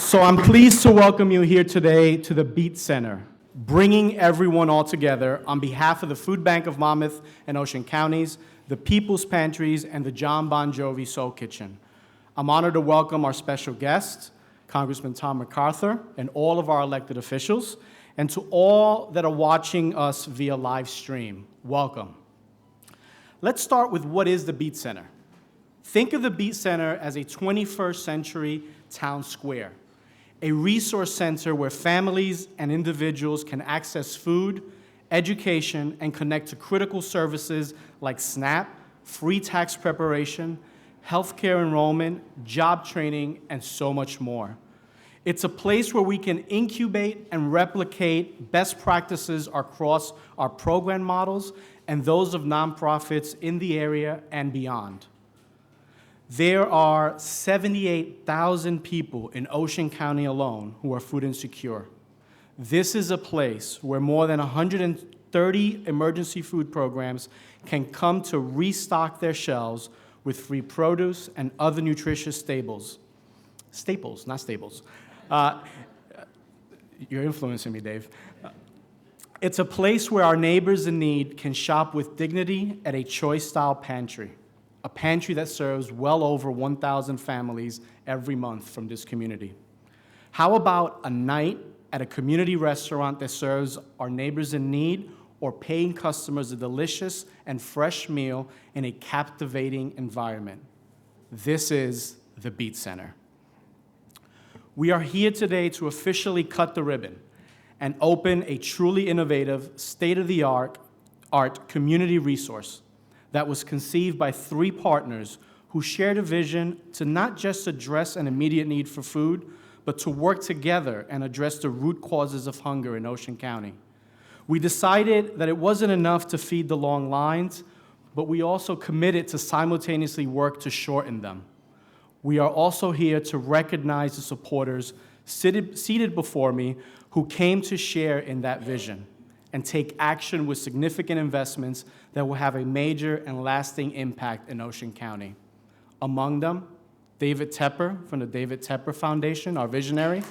So I'm pleased to welcome you here today to the Beat Center, bringing everyone all together on behalf of the Food Bank of Monmouth and Ocean Counties, the People's Pantries, and the Jon Bon Jovi Soul Kitchen. I'm honored to welcome our special guest, Congressman McArthur, and all of our elected officials, and to all that are watching us via live stream, welcome. Let's start with what is the Beat Center. Think of the Beat Center as a 21st century town square, a resource center where families and individuals can access food, education, and connect to critical services like SNAP, free tax preparation, healthcare enrollment, job training, and so much more. It's a place where we can incubate and replicate best practices across our program models and those of nonprofits in the area and beyond. There are 78,000 people in Ocean County alone who are food insecure. This is a place where more than 130 emergency food programs can come to restock their shelves with free produce and other nutritious staples. Staples, not stables. You're influencing me, Dave. It's a place where our neighbors in need can shop with dignity at a choice-style pantry, a pantry that serves well over 1,000 families every month from this community. How about a night at a community restaurant that serves our neighbors in need or paying customers a delicious and fresh meal in a captivating environment? This is the Beat Center. We are here today to officially cut the ribbon and open a truly innovative, state-of-the-art community resource that was conceived by 3 partners who shared a vision to not just address an immediate need for food, but to work together and address the root causes of hunger in Ocean County. We decided that it wasn't enough to feed the long lines, but we also committed to simultaneously work to shorten them. We are also here to recognize the supporters seated before me who came to share in that vision and take action with significant investments that will have a major and lasting impact in Ocean County. Among them, David Tepper from the David Tepper Foundation, our visionary.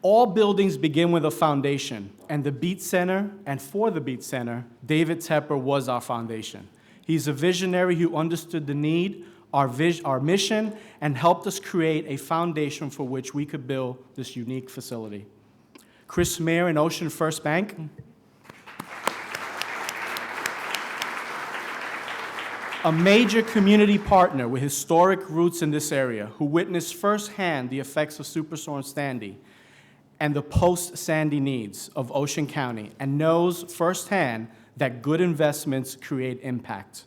All buildings begin with a foundation, and the Beat Center, and for the Beat Center, David Tepper was our foundation. He's a visionary who understood the need, our mission, and helped us create a foundation for which we could build this unique facility. Chris Mayer and Ocean First Bank. A major community partner with historic roots in this area who witnessed firsthand the effects of Superstorm Sandy and the post-Sandy needs of Ocean County and knows firsthand that good investments create impact.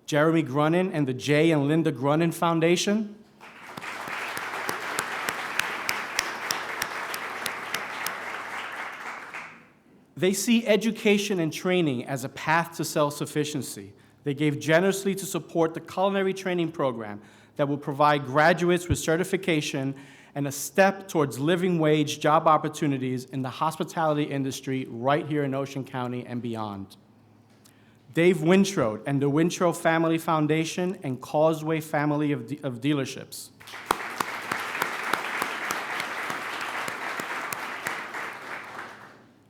Jeremy Grunin and the Jay and Linda Grunin Foundation. They see education and training as a path to self-sufficiency. They gave generously to support the culinary training program that will provide graduates with certification and a step towards living wage job opportunities in the hospitality industry right here in Ocean County and beyond. Dave Wintrow and the Wintrow Family Foundation and Causeway Family of Dealerships.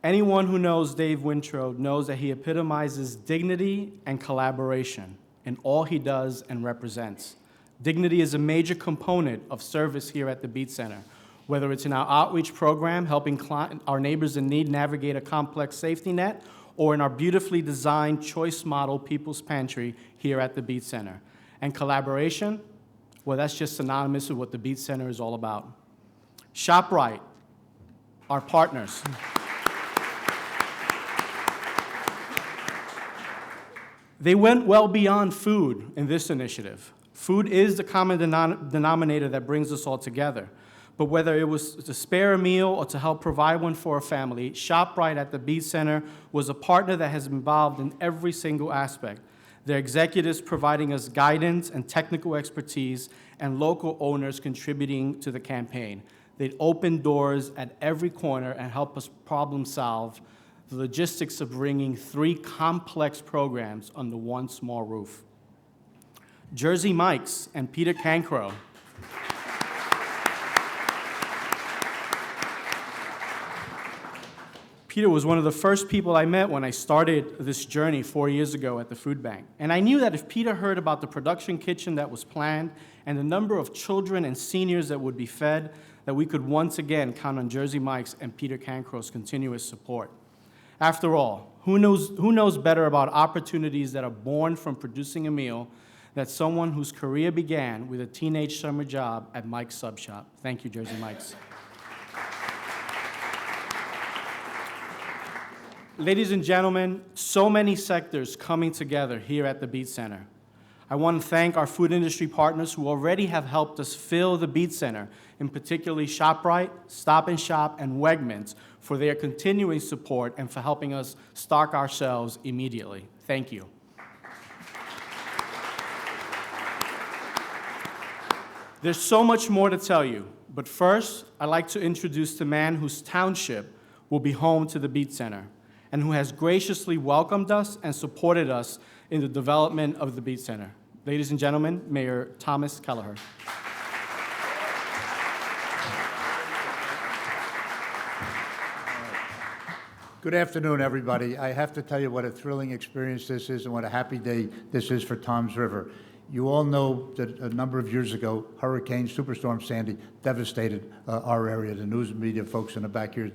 Anyone who knows Dave Wintrow knows that he epitomizes dignity and collaboration in all he does and represents. Dignity is a major component of service here at the Beat Center, whether it's in our outreach program, helping our neighbors in need navigate a complex safety net, or in our beautifully designed choice model People's Pantry here at the Beat Center. And collaboration, well, that's just synonymous with what the Beat Center is all about. ShopRite, our partners. They went well beyond food in this initiative. Food is the common denominator that brings us all together. But whether it was to spare a meal or to help provide one for a family, ShopRite at the Beat Center was a partner that has been involved in every single aspect. Their executives providing us guidance and technical expertise, and local owners contributing to the campaign. They'd open doors at every corner and help us problem solve the logistics of bringing 3 complex programs under one small roof. Jersey Mike's and Peter Cancro. Peter was one of the first people I met when I started this journey 4 years ago at the food bank. And I knew that if Peter heard about the production kitchen that was planned and the number of children and seniors that would be fed, that we could once again count on Jersey Mike's and Peter Cancro's continuous support. After all, who knows better about opportunities that are born from producing a meal than someone whose career began with a teenage summer job at Mike's Sub Shop? Thank you, Jersey Mike's. Ladies and gentlemen, so many sectors coming together here at the Beat Center. I want to thank our food industry partners who already have helped us fill the Beat Center, in particularly ShopRite, Stop & Shop, and Wegmans, for their continuing support and for helping us stock our shelves immediately. Thank you. There's so much more to tell you, but first, I'd like to introduce the man whose township will be home to the Beat Center, and who has graciously welcomed us and supported us in the development of the Beat Center. Ladies and gentlemen, Mayor Thomas Kelleher. Good afternoon, everybody. I have to tell you what a thrilling experience this is and what a happy day this is for Toms River. You all know that a number of years ago, Hurricane Superstorm Sandy devastated our area. The news and media folks in the back here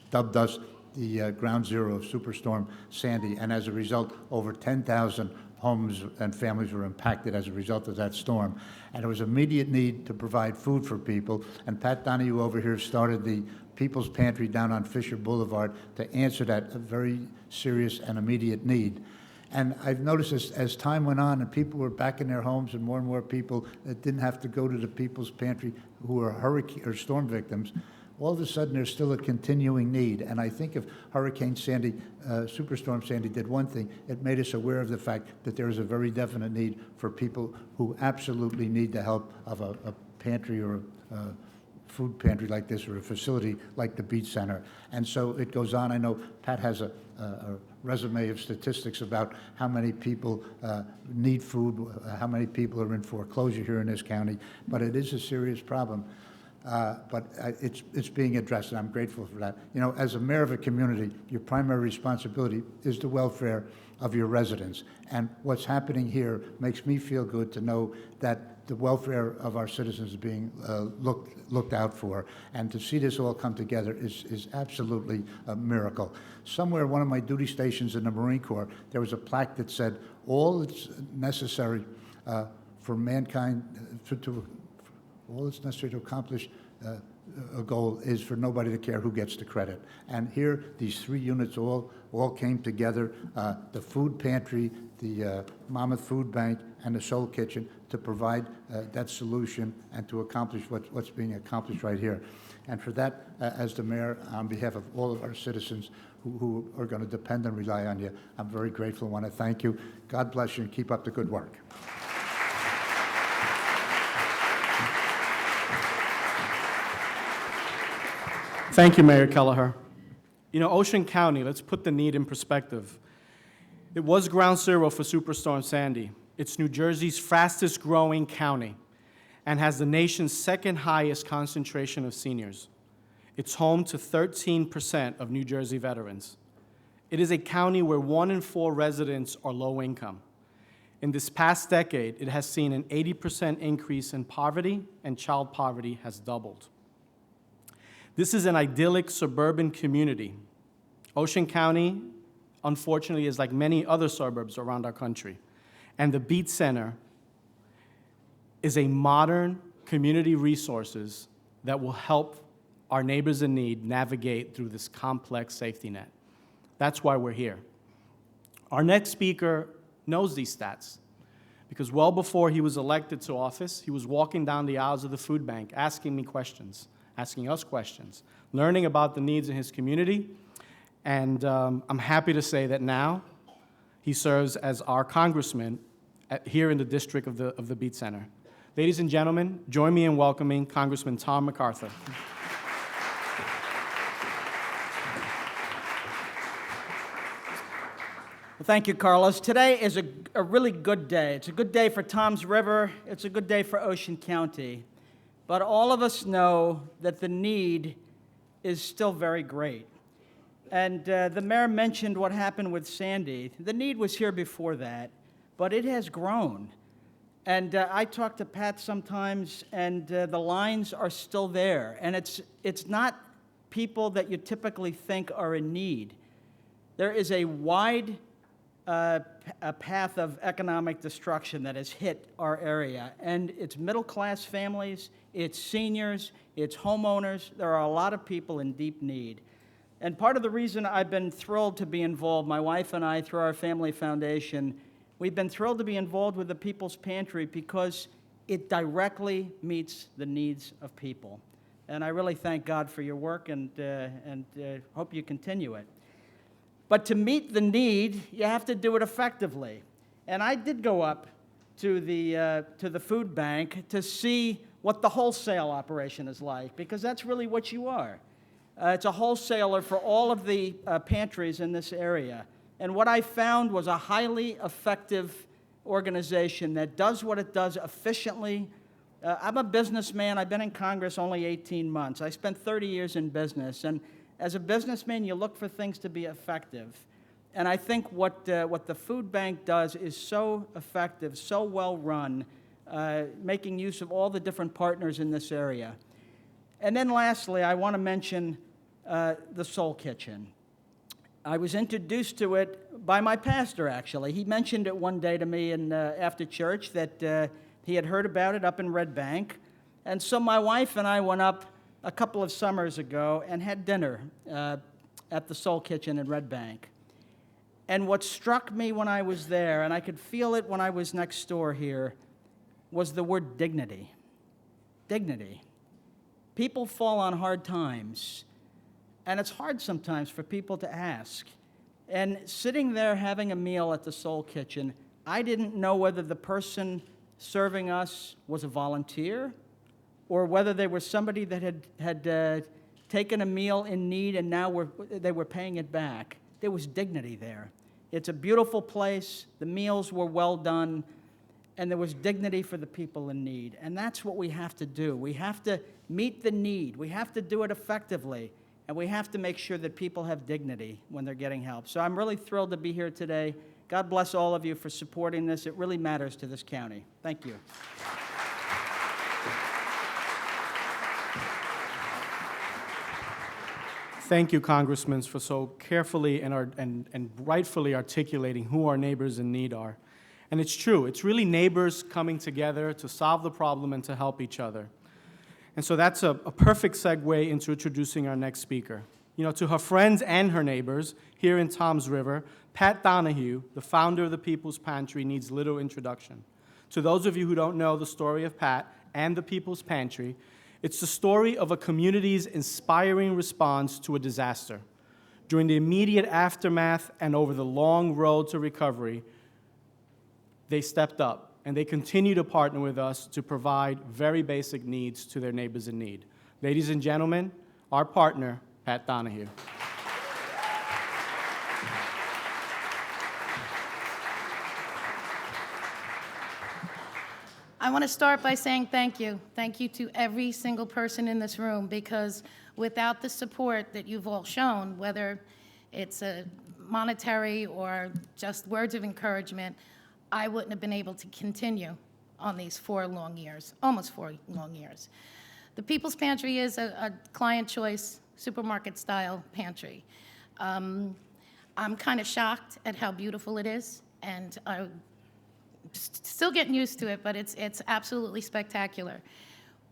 dubbed us the ground zero of Superstorm Sandy, and as a result, over 10,000 homes and families were impacted as a result of that storm. And there was immediate need to provide food for people, and Pat Donohue over here started the People's Pantry down on Fisher Boulevard to answer that very serious and immediate need. And I've noticed as time went on and people were back in their homes and more people that didn't have to go to the People's Pantry who were hurricane or storm victims, all of a sudden there's still a continuing need. And I think if Hurricane Sandy, Superstorm Sandy did one thing, it made us aware of the fact that there is a very definite need for people who absolutely need the help of a pantry or a food pantry like this or a facility like the Beat Center. And so it goes on. I know Pat has a resume of statistics about how many people need food, how many people are in foreclosure here in this county, but it is a serious problem. But it's being addressed, and I'm grateful for that. You know, as a mayor of a community, your primary responsibility is the welfare of your residents. And what's happening here makes me feel good to know that the welfare of our citizens is being looked out for. And to see this all come together is absolutely a miracle. Somewhere, one of my duty stations in the Marine Corps, there was a plaque that said, all that's necessary for mankind all that's necessary to accomplish a goal is for nobody to care who gets the credit. And here, these 3 units all came together, the food pantry, the Monmouth Food Bank, and the Soul Kitchen to provide that solution and to accomplish what's being accomplished right here. And for that, as the mayor, on behalf of all of our citizens who are going to depend and rely on you, I'm very grateful and want to thank you. God bless you and keep up the good work. Thank you, Mayor Kelleher. You know, Ocean County, let's put the need in perspective. It was ground zero for Superstorm Sandy. It's New Jersey's fastest growing county and has the nation's 2nd highest concentration of seniors. It's home to 13% of New Jersey veterans. It is a county where 1 in 4 residents are low income. In this past decade, it has seen an 80% increase in poverty, and child poverty has doubled. This is an idyllic suburban community. Ocean County, unfortunately, is like many other suburbs around our country. And the Beat Center is a modern community resources that will help our neighbors in need navigate through this complex safety net. That's why we're here. Our next speaker knows these stats because well before he was elected to office, he was walking down the aisles of the food bank asking us questions, learning about the needs in his community, and I'm happy to say that now he serves as our congressman here in the district of the Beat Center. Ladies and gentlemen, join me in welcoming Congressman Tom McArthur. Well, thank you, Carlos. Today is a really good day. It's a good day for Toms River. It's a good day for Ocean County. But all of us know that the need is still very great. And the mayor mentioned what happened with Sandy. The need was here before that, but it has grown. And I talk to Pat sometimes, and the lines are still there. And it's not people that you typically think are in need. There is a wide a path of economic destruction that has hit our area. And it's middle-class families, it's seniors, it's homeowners. There are a lot of people in deep need. And part of the reason I've been thrilled to be involved, my wife and I, through our family foundation, we've been thrilled to be involved with the People's Pantry because it directly meets the needs of people. And I really thank God for your work and hope you continue it. But to meet the need, you have to do it effectively. And I did go up to the food bank to see what the wholesale operation is like, because that's really what you are. It's a wholesaler for all of the pantries in this area. And what I found was a highly effective organization that does what it does efficiently. I'm a businessman. I've been in Congress only 18 months. I spent 30 years in business. And as a businessman, you look for things to be effective. And I think what the food bank does is so effective, so well run, making use of all the different partners in this area. And then lastly, I want to mention the Soul Kitchen. I was introduced to it by my pastor, actually. He mentioned it one day to me after church that he had heard about it up in Red Bank. And so my wife and I went up a couple of summers ago and had dinner at the Soul Kitchen in Red Bank. And what struck me when I was there, and I could feel it when I was next door here, was the word dignity. Dignity. People fall on hard times, and it's hard sometimes for people to ask. And sitting there having a meal at the Soul Kitchen, I didn't know whether the person serving us was a volunteer or whether they were somebody that had taken a meal in need and now they were paying it back. There was dignity there. It's a beautiful place. The meals were well done, and there was dignity for the people in need. And that's what we have to do. We have to meet the need. We have to do it effectively, and we have to make sure that people have dignity when they're getting help. So I'm really thrilled to be here today. God bless all of you for supporting this. It really matters to this county. Thank you. Thank you, Congressman, for so carefully and rightfully articulating who our neighbors in need are. And it's true. It's really neighbors coming together to solve the problem and to help each other. And so that's a perfect segue into introducing our next speaker. You know, to her friends and her neighbors here in Toms River, Pat Donohue, the founder of the People's Pantry, needs little introduction. To those of you who don't know the story of Pat and the People's Pantry, it's the story of a community's inspiring response to a disaster. During the immediate aftermath and over the long road to recovery, they stepped up, and they continue to partner with us to provide very basic needs to their neighbors in need. Ladies and gentlemen, our partner, Pat Donohue. I want to start by saying thank you. Thank you to every single person in this room, because without the support that you've all shown, whether it's a monetary or just words of encouragement, I wouldn't have been able to continue on these 4 long years, almost 4 long years. The People's Pantry is a client choice supermarket-style pantry. I'm kind of shocked at how beautiful it is, and I'm still getting used to it, but it's absolutely spectacular.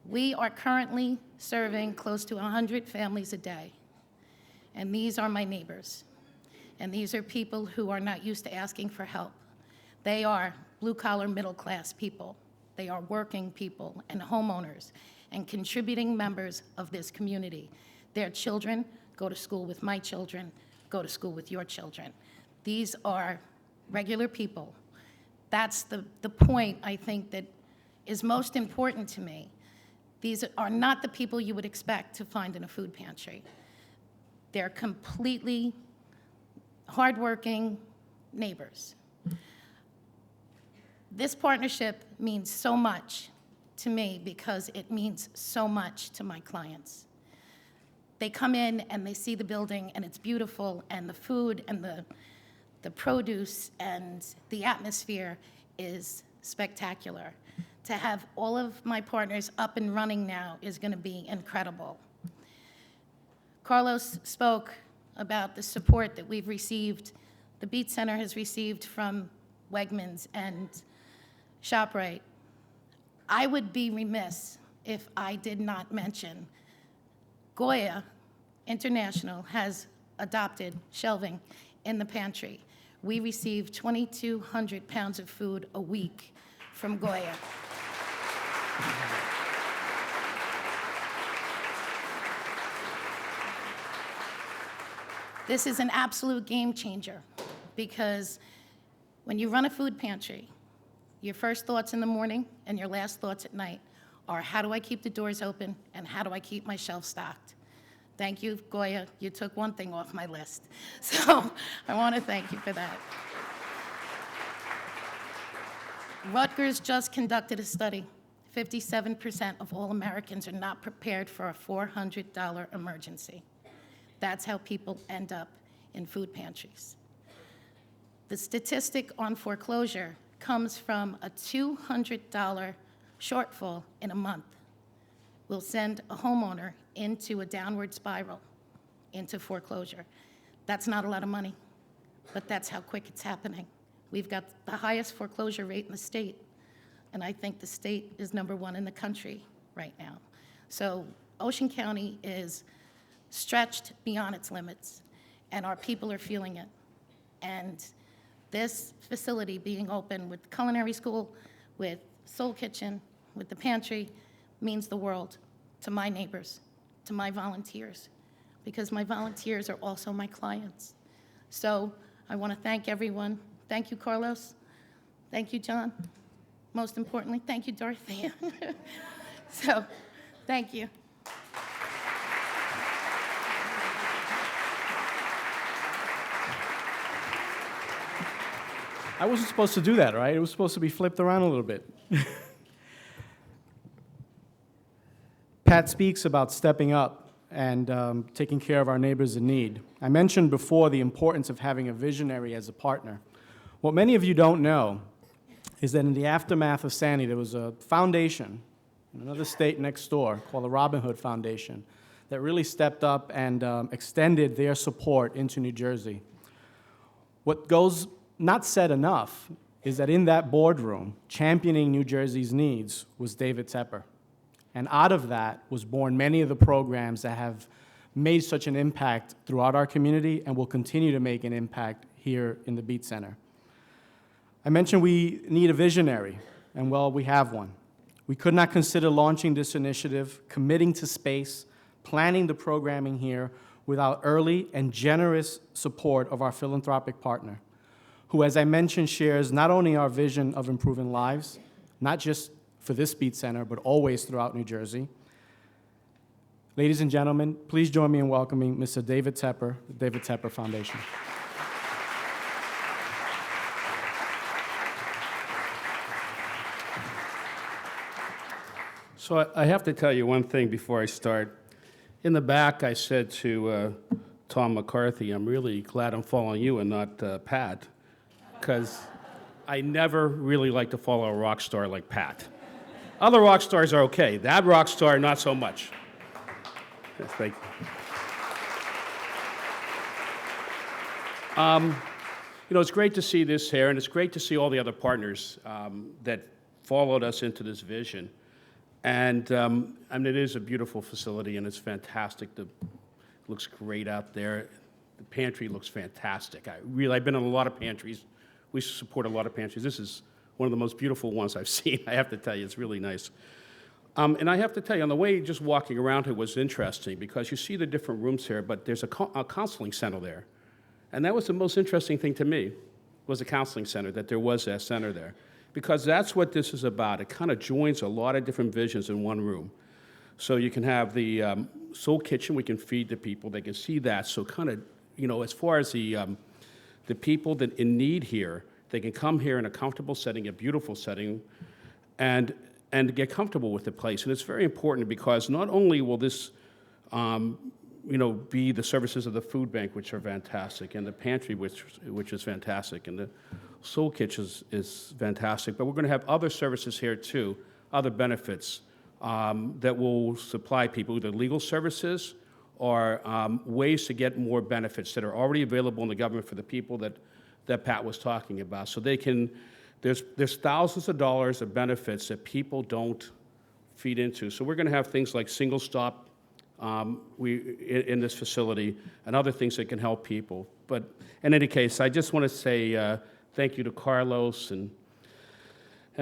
We are currently serving close to 100 families a day, and these are my neighbors, and these are people who are not used to asking for help. They are blue-collar, middle-class people. They are working people and homeowners and contributing members of this community. Their children go to school with my children, go to school with your children. These are regular people. That's the point, I think, that is most important to me. These are not the people you would expect to find in a food pantry. They're completely hardworking, neighbors. This partnership means so much to me because it means so much to my clients. They come in and they see the building and it's beautiful, and the food and the produce and the atmosphere is spectacular. To have all of my partners up and running now is going to be incredible. Carlos spoke about the support that we've received, the Beat Center has received from Wegmans and ShopRite. I would be remiss if I did not mention Goya International has adopted shelving in the pantry. We receive 2,200 pounds of food a week from Goya. This is an absolute game changer because when you run a food pantry, your first thoughts in the morning and your last thoughts at night are, how do I keep the doors open and how do I keep my shelf stocked? Thank you, Goya. You took one thing off my list. So I want to thank you for that. Rutgers just conducted a study. 57% of all Americans are not prepared for a $400 emergency. That's how people end up in food pantries. The statistic on foreclosure comes from a $200 shortfall in a month. Will send a homeowner into a downward spiral, into foreclosure. That's not a lot of money, but that's how quick it's happening. We've got the highest foreclosure rate in the state, and I think the state is #1 in the country right now. So Ocean County is stretched beyond its limits, and our people are feeling it. And this facility being open with culinary school, with Soul Kitchen, with the pantry, means the world to my neighbors, to my volunteers, because my volunteers are also my clients. So I want to thank everyone. Thank you, Carlos. Thank you, John. Most importantly, thank you, Dorothea. So, thank you. I wasn't supposed to do that, right? It was supposed to be flipped around a little bit. Pat speaks about stepping up and taking care of our neighbors in need. I mentioned before the importance of having a visionary as a partner. What many of you don't know is that in the aftermath of Sandy, there was a foundation in another state next door called the Robin Hood Foundation that really stepped up and extended their support into New Jersey. What goes not said enough is that in that boardroom, championing New Jersey's needs was David Tepper. And out of that was born many of the programs that have made such an impact throughout our community and will continue to make an impact here in the Beat Center. I mentioned we need a visionary, and well, we have one. We could not consider launching this initiative, committing to space, planning the programming here without early and generous support of our philanthropic partner, who, as I mentioned, shares not only our vision of improving lives, not just for this Beat Center, but always throughout New Jersey. Ladies and gentlemen, please join me in welcoming Mr. David Tepper, the David Tepper Foundation. So I have to tell you one thing before I start. In the back, I said to Tom McCarthy, I'm really glad I'm following you and not Pat, because I never really like to follow a rock star like Pat. Other rock stars are okay. That rock star, not so much. Yes, thank you. It's great to see this here, and it's great to see all the other partners that followed us into this vision. And it is a beautiful facility, and it's fantastic. It looks great out there. The pantry looks fantastic. I've been in a lot of pantries. We support a lot of pantries. This is one of the most beautiful ones I've seen. I have to tell you, it's really nice. And I have to tell you, on the way just walking around here was interesting, because you see the different rooms here, but there's a counseling center there. And that was the most interesting thing to me, was the counseling center, that there was that center there. Because that's what this is about. It kind of joins a lot of different visions in one room. So you can have the Soul Kitchen, we can feed the people, they can see that. So kind of, as far as the the people that in need here, they can come here in a comfortable setting, a beautiful setting, and get comfortable with the place. And it's very important because not only will this be the services of the food bank, which are fantastic, and the pantry, which is fantastic, and the soul kitchen is fantastic, but we're going to have other services here too, other benefits that will supply people, either legal services or ways to get more benefits that are already available in the government for the people that Pat was talking about. So they can, there's thousands of dollars of benefits that people don't feed into. So we're going to have things like single stop in this facility and other things that can help people. But in any case, I just want to say thank you to Carlos and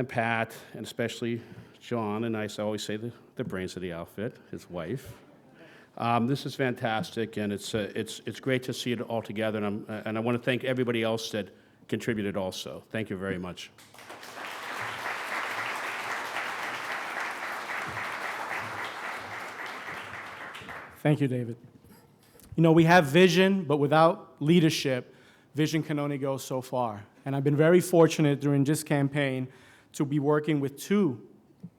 Pat, and especially John, and I always say the brains of the outfit, his wife. This is fantastic, and it's great to see it all together, and I want to thank everybody else that contributed also. Thank you very much. Thank you, David. You know, we have vision, but without leadership, vision can only go so far. And I've been very fortunate during this campaign to be working with two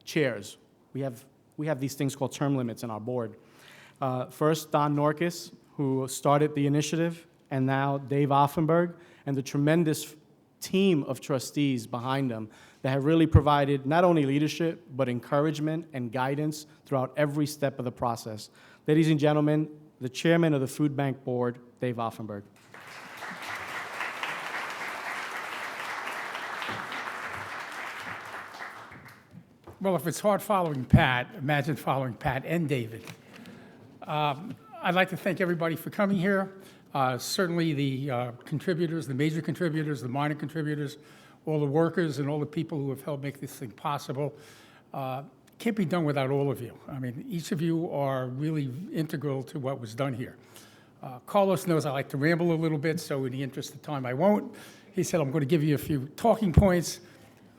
chairs. We have these things called term limits in our board. First, Don Norquist, who started the initiative, and now Dave Offenberg, and the tremendous team of trustees behind them that have really provided not only leadership, but encouragement and guidance throughout every step of the process. Ladies and gentlemen, the chairman of the Food Bank Board, Dave Offenberg. Well, if it's hard following Pat, imagine following Pat and David. I'd like to thank everybody for coming here. Certainly the contributors, the major contributors, the minor contributors, all the workers and all the people who have helped make this thing possible. Can't be done without all of you. I mean, each of you are really integral to what was done here. Carlos knows I like to ramble a little bit, so in the interest of time, I won't. He said, I'm going to give you a few talking points,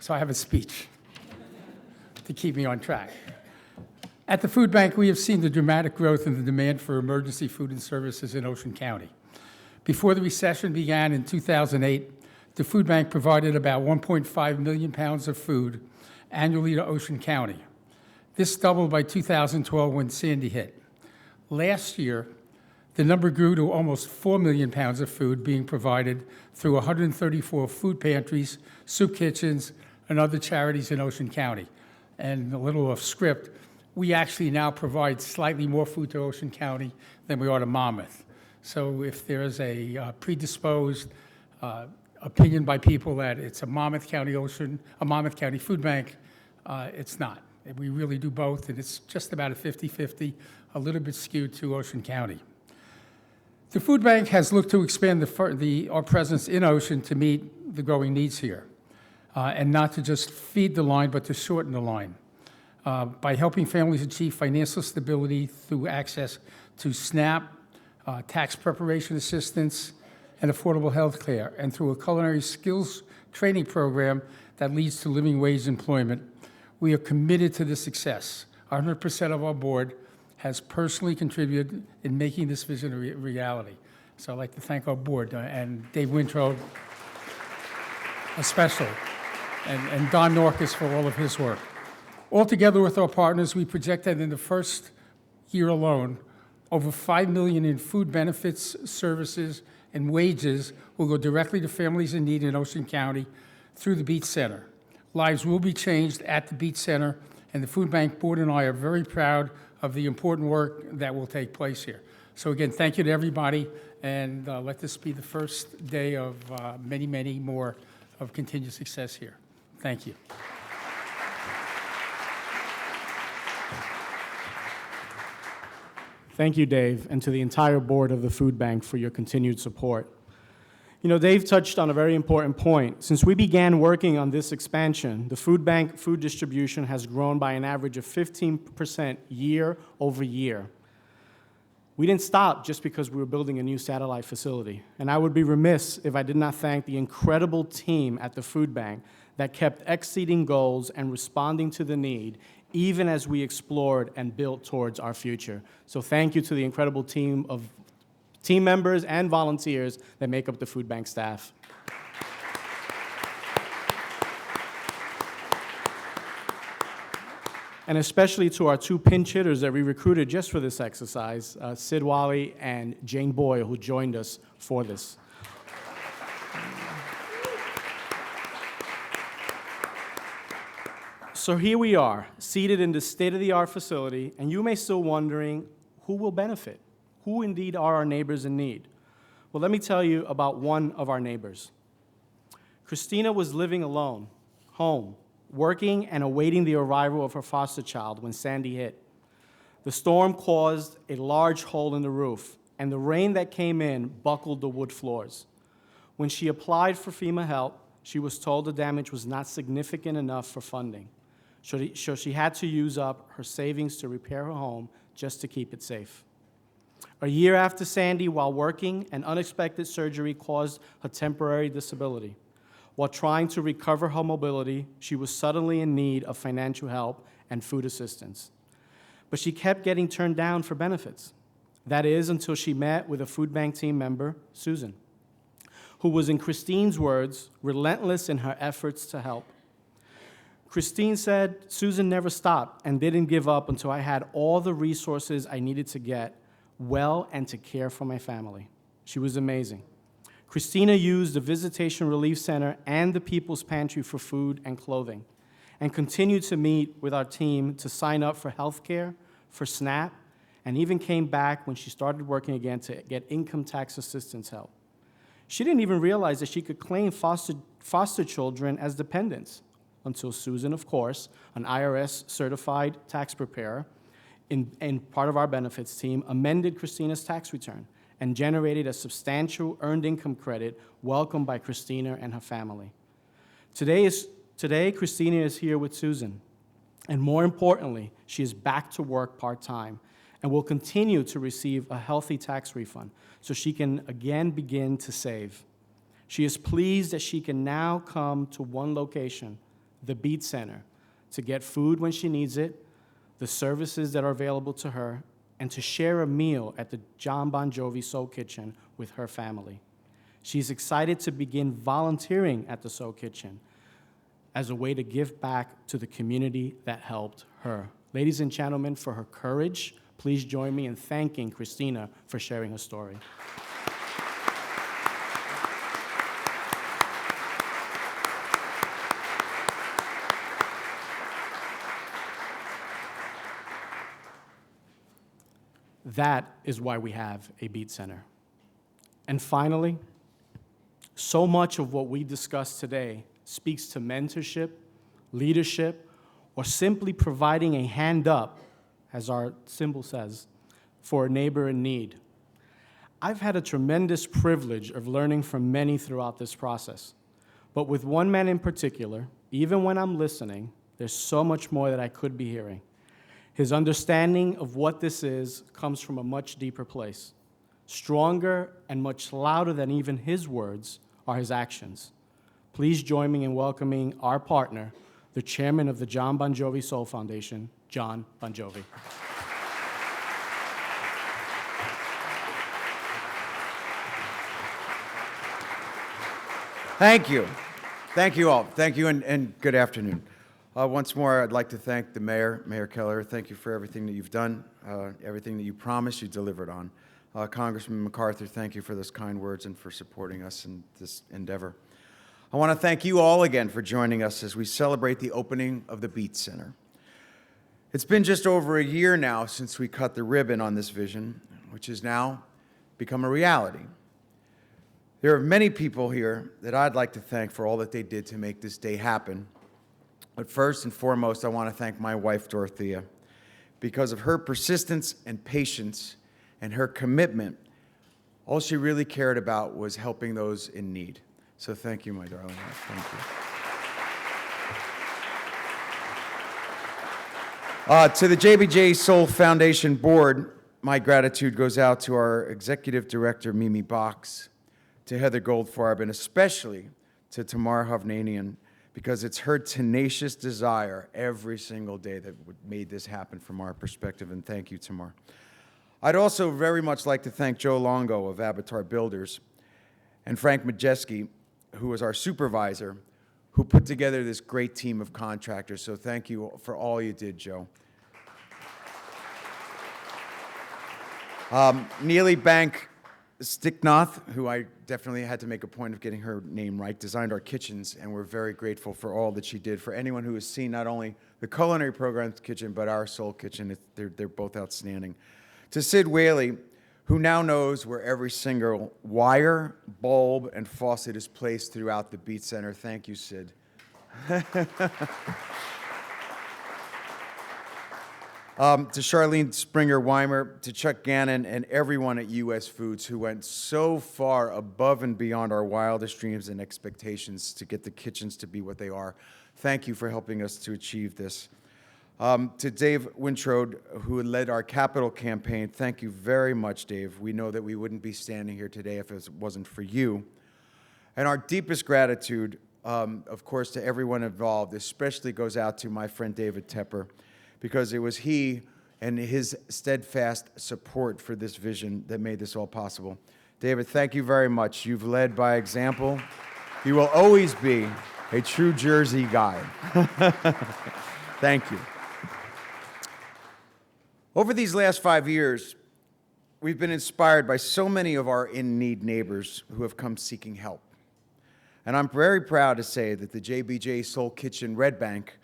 so I have a speech to keep me on track. At the food bank, we have seen the dramatic growth in the demand for emergency food and services in Ocean County. Before the recession began in 2008, the food bank provided about 1.5 million pounds of food annually to Ocean County. This doubled by 2012 when Sandy hit. Last year, the number grew to almost 4 million pounds of food being provided through 134 food pantries, soup kitchens, and other charities in Ocean County. And a little off script, we actually now provide slightly more food to Ocean County than we are to Monmouth. So if there is a predisposed opinion by people that it's a Monmouth County food bank, it's not. We really do both, and it's just about a 50-50, a little bit skewed to Ocean County. The food bank has looked to expand our presence in Ocean to meet the growing needs here, and not to just feed the line, but to shorten the line. By helping families achieve financial stability through access to SNAP, tax preparation assistance, and affordable health care, and through a culinary skills training program that leads to living wage employment, we are committed to this success. 100% of our board has personally contributed in making this vision a reality. So I'd like to thank our board and Dave Wintrow especially, and Don Norquist for all of his work. Altogether with our partners, we project that in the first year alone, over $5 million in food benefits, services, and wages will go directly to families in need in Ocean County through the Beach Center. Lives will be changed at the Beach Center, and the Food Bank Board and I are very proud of the important work that will take place here. So again, thank you to everybody, and let this be the first day of many, many more of continued success here. Thank you. Thank you, Dave, and to the entire board of the Food Bank for your continued support. You know, Dave touched on a very important point. Since we began working on this expansion, the food bank food distribution has grown by an average of 15% year over year. We didn't stop just because we were building a new satellite facility. And I would be remiss if I did not thank the incredible team at the food bank that kept exceeding goals and responding to the need, even as we explored and built towards our future. So thank you to the incredible team team members, and volunteers that make up the food bank staff. And especially to our two pinch hitters that we recruited just for this exercise, Sid Wally and Jane Boyle, who joined us for this. So here we are, seated in this state-of-the-art facility, and you may still wondering, who will benefit? Who indeed are our neighbors in need? Well, let me tell you about one of our neighbors. Christina was living alone, home, working and awaiting the arrival of her foster child when Sandy hit. The storm caused a large hole in the roof, and the rain that came in buckled the wood floors. When she applied for FEMA help, she was told the damage was not significant enough for funding. So she had to use up her savings to repair her home just to keep it safe. A year after Sandy, while working, an unexpected surgery caused her temporary disability. While trying to recover her mobility, she was suddenly in need of financial help and food assistance. But she kept getting turned down for benefits. That is, until she met with a food bank team member, Susan, who was, in Christine's words, relentless in her efforts to help. Christine said, "Susan never stopped and didn't give up until I had all the resources I needed to get well and to care for my family." She was amazing. Christina used the Visitation Relief Center and the People's Pantry for food and clothing, and continued to meet with our team to sign up for health care, for SNAP, and even came back when she started working again to get income tax assistance help. She didn't even realize that she could claim foster children as dependents until Susan, of course, an IRS-certified tax preparer, in part of our benefits team, amended Christina's tax return and generated a substantial earned income credit welcomed by Christina and her family. Today, Christina is here with Susan, and more importantly, she is back to work part-time and will continue to receive a healthy tax refund so she can again begin to save. She is pleased that she can now come to one location, the Beat Center, to get food when she needs it, the services that are available to her, and to share a meal at the Jon Bon Jovi Soul Kitchen with her family. She's excited to begin volunteering at the Soul Kitchen as a way to give back to the community that helped her. Ladies and gentlemen, for her courage, please join me in thanking Christina for sharing her story. That is why we have a Beat Center. And finally, so much of what we discussed today speaks to mentorship, leadership, or simply providing a hand up, as our symbol says, for a neighbor in need. I've had a tremendous privilege of learning from many throughout this process. But with one man in particular, even when I'm listening, there's so much more that I could be hearing. His understanding of what this is comes from a much deeper place. Stronger and much louder than even his words are his actions. Please join me in welcoming our partner, the chairman of the Jon Bon Jovi Soul Foundation, Jon Bon Jovi. Thank you. Thank you all. Thank you and good afternoon. Once more, I'd like to thank the mayor, Mayor Kelleher. Thank you for everything that you've done, everything that you promised, you delivered on. Congressman McArthur, thank you for those kind words and for supporting us in this endeavor. I want to thank you all again for joining us as we celebrate the opening of the Beat Center. It's been just over a year now since we cut the ribbon on this vision, which has now become a reality. There are many people here that I'd like to thank for all that they did to make this day happen. But first and foremost, I want to thank my wife, Dorothea. Because of her persistence and patience and her commitment, all she really cared about was helping those in need. So thank you, my darling wife. Thank you. To the JBJ Soul Foundation Board, my gratitude goes out to our Executive Director, Mimi Box, to Heather Goldfarb, and especially to Tamar Hovnanian, because it's her tenacious desire every single day that made this happen from our perspective, and thank you, Tamar. I'd also very much like to thank Joe Longo of Avatar Builders and Frank Majeski, who was our supervisor, who put together this great team of contractors. So thank you for all you did, Joe. Neely Bank Sticknoth, who I definitely had to make a point of getting her name right, designed our kitchens, and we're very grateful for all that she did. For anyone who has seen not only the culinary program's kitchen, but our soul kitchen, they're both outstanding. To Sid Whaley, who now knows where every single wire, bulb, and faucet is placed throughout the Beat Center. Thank you, Sid. To Charlene Springer-Weimer, to Chuck Gannon, and everyone at US Foods who went so far above and beyond our wildest dreams and expectations to get the kitchens to be what they are. Thank you for helping us to achieve this. To Dave Wintrode, who led our capital campaign, thank you very much, Dave. We know that we wouldn't be standing here today if it wasn't for you. And our deepest gratitude, of course, to everyone involved, especially goes out to my friend David Tepper, because it was he and his steadfast support for this vision that made this all possible. David, thank you very much. You've led by example. You will always be a true Jersey guy. Thank you. Over these last 5 years, we've been inspired by so many of our in-need neighbors who have come seeking help. And I'm very proud to say that the JBJ Soul Kitchen Red Bank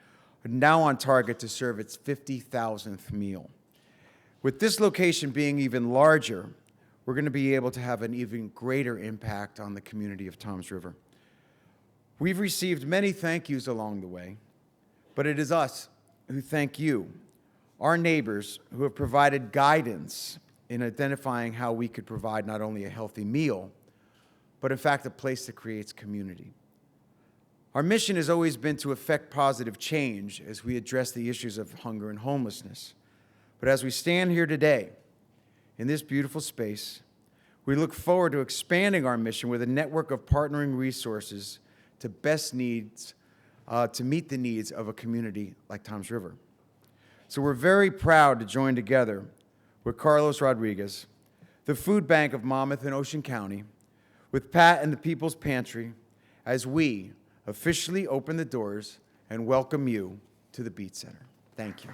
are now on target to serve its 50,000th meal. With this location being even larger, we're going to be able to have an even greater impact on the community of Toms River. We've received many thank yous along the way, but it is us who thank you, our neighbors who have provided guidance in identifying how we could provide not only a healthy meal, but in fact a place that creates community. Our mission has always been to effect positive change as we address the issues of hunger and homelessness. But as we stand here today in this beautiful space, we look forward to expanding our mission with a network of partnering resources to meet the needs of a community like Toms River. So we're very proud to join together with Carlos Rodriguez, the Food Bank of Monmouth and Ocean County, with Pat and the People's Pantry, as we officially open the doors and welcome you to the Beat Center. Thank you.